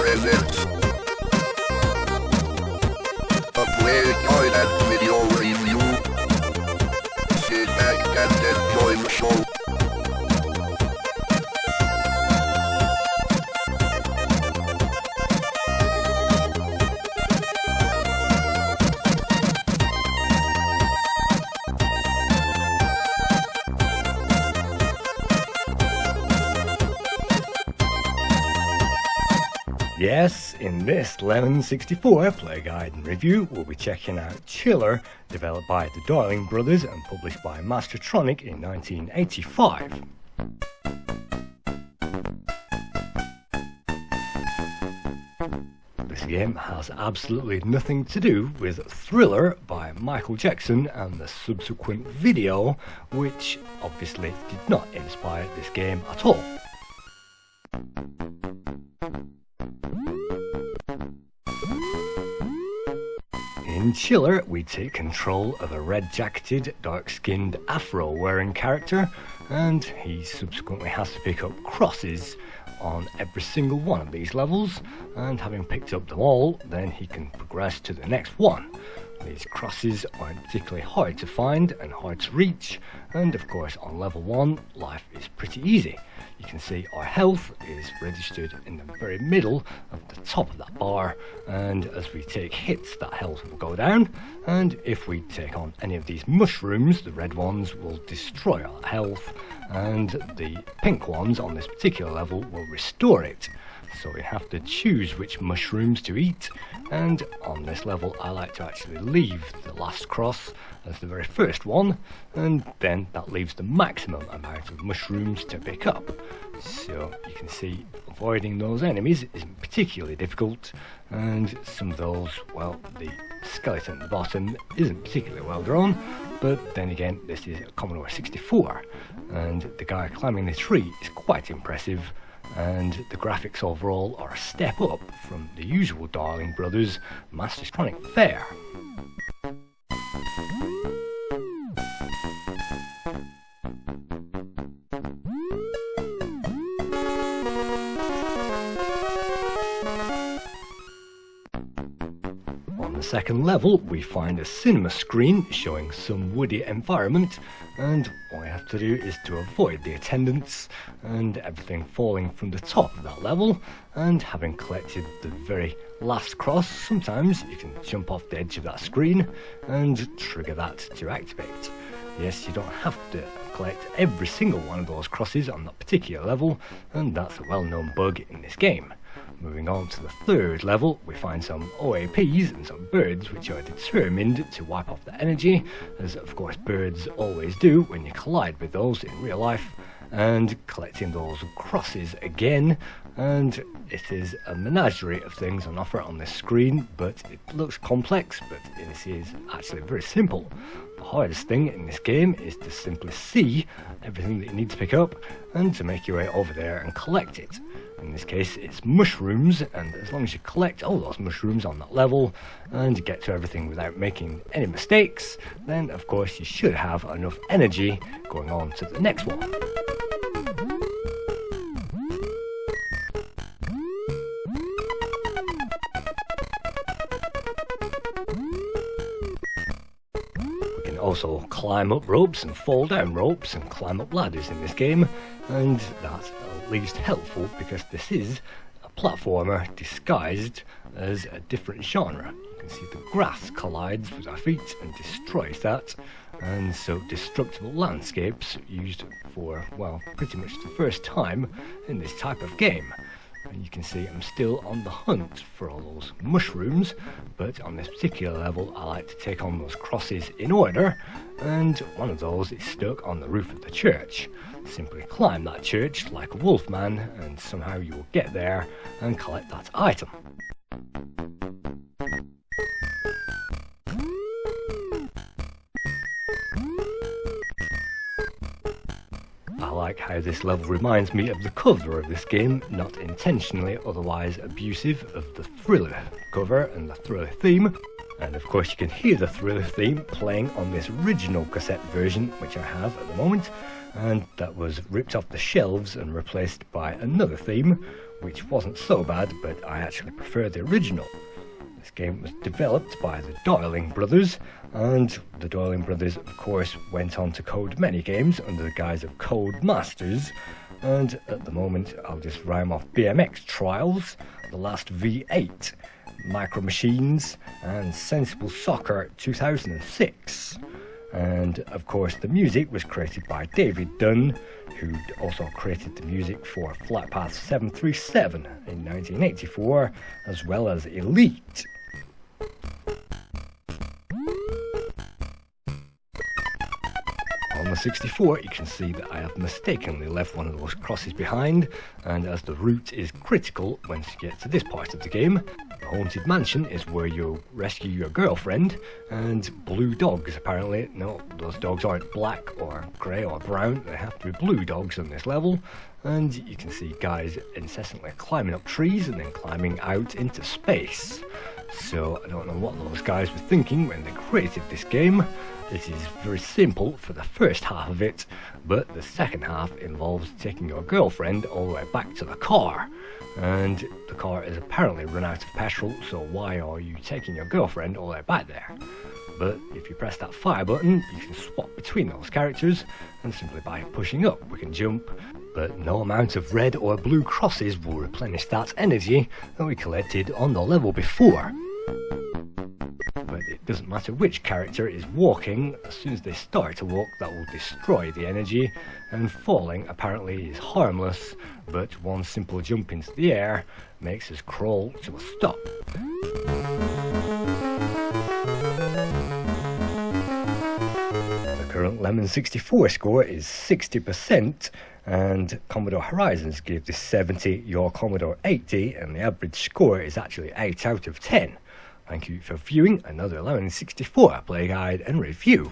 present a Playguide and video review. Sit back and enjoy the show. Yes, in this Lemon 64 Playguide and review, we'll be checking out Chiller, developed by the Darling Brothers and published by Mastertronic in 1985. This game has absolutely nothing to do with Thriller by Michael Jackson and the subsequent video, which obviously did not inspire this game at all. In Chiller, we take control of a red-jacketed, dark-skinned, afro-wearing character, and he subsequently has to pick up crosses on every single one of these levels, and having picked up them all, then he can progress to the next one. These crosses aren't particularly hard to find and hard to reach, and of course on level 1, life is pretty easy. You can see our health is registered in the very middle of the top of that bar, and as we take hits that health will go down, and if we take on any of these mushrooms, the red ones will destroy our health, and the pink ones on this particular level will restore it. So we have to choose which mushrooms to eat, and on this level I like to actually leave the last cross as the very first one, and then that leaves the maximum amount of mushrooms to pick up. So you can see avoiding those enemies isn't particularly difficult, and some of those, well, the skeleton at the bottom isn't particularly well drawn, but then again this is a Commodore 64, and the guy climbing the tree is quite impressive, and the graphics overall are a step up from the usual Darling Brothers Mastertronic fare. On the second level, we find a cinema screen showing some woody environment, and all you have to do is to avoid the attendants and everything falling from the top of that level, and having collected the very last cross, sometimes you can jump off the edge of that screen and trigger that to activate. Yes, you don't have to collect every single one of those crosses on that particular level, and that's a well-known bug in this game. Moving on to the third level, we find some OAPs and some birds which are determined to wipe off the energy, as of course birds always do when you collide with those in real life, and collecting those crosses again, and it is a menagerie of things on offer on this screen, but it looks complex, but this is actually very simple. The hardest thing in this game is to simply see everything that you need to pick up and to make your way over there and collect it. In this case it's mushrooms, and as long as you collect all those mushrooms on that level and get to everything without making any mistakes, then of course you should have enough energy going on to the next one. Also climb up ropes and fall down ropes and climb up ladders in this game, and that's at least helpful because this is a platformer disguised as a different genre. You can see the grass collides with our feet and destroys that, and so destructible landscapes used for, well, pretty much the first time in this type of game. And you can see I'm still on the hunt for all those mushrooms, but on this particular level I like to take on those crosses in order, and one of those is stuck on the roof of the church. Simply climb that church like a wolfman, and somehow you will get there and collect that item. I like how this level reminds me of the cover of this game, not intentionally otherwise abusive of the Thriller cover and the Thriller theme. And of course you can hear the Thriller theme playing on this original cassette version, which I have at the moment, and that was ripped off the shelves and replaced by another theme, which wasn't so bad, but I actually prefer the original. This game was developed by the Darling Brothers, and the Darling Brothers of course went on to code many games under the guise of Code Masters, and at the moment I'll just rhyme off BMX Trials, The Last V8, Micro Machines, and Sensible Soccer 2006. And of course the music was created by David Dunn, who also created the music for Flight Path 737 in 1984, as well as Elite. On the 64 you can see that I have mistakenly left one of those crosses behind, and as the route is critical once you get to this part of the game. The Haunted Mansion is where you rescue your girlfriend, and blue dogs apparently. No, those dogs aren't black or grey or brown, they have to be blue dogs on this level. And you can see guys incessantly climbing up trees and then climbing out into space. So I don't know what those guys were thinking when they created this game. It is very simple for the first half of it, but the second half involves taking your girlfriend all the way back to the car. And the car is apparently run out of petrol, so why are you taking your girlfriend all the way back there? But if you press that fire button, you can swap between those characters, and simply by pushing up we can jump, but no amount of red or blue crosses will replenish that energy that we collected on the level before. But it doesn't matter which character is walking, as soon as they start to walk that will destroy the energy, and falling apparently is harmless, but one simple jump into the air makes us crawl to a stop. The current Lemon 64 score is 60%, and Commodore Horizons gave this 70, your Commodore 80, and the average score is actually 8 out of 10. Thank you for viewing another Lemon 64 Playguide and review.